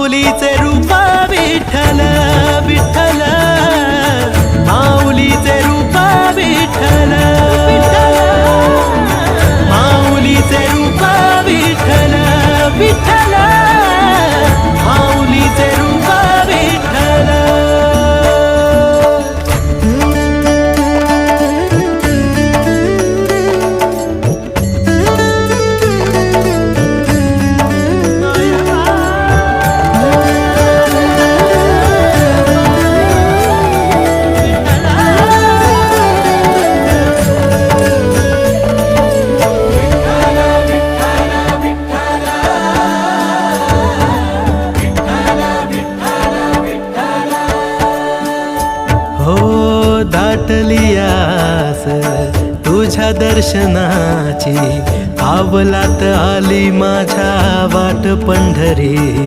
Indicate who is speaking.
Speaker 1: माऊलीचे रूप विठ्ठल विठ्ठल, माऊलीचे रूप विठ्ठल, माऊलीचे रूप विठ्ठल विठ्ठल, माऊलीचे रूप विठ्ठल. हो दाटली आस तुझ्या दर्शनाची, आवलात आली माझ्या वाट पंढरी.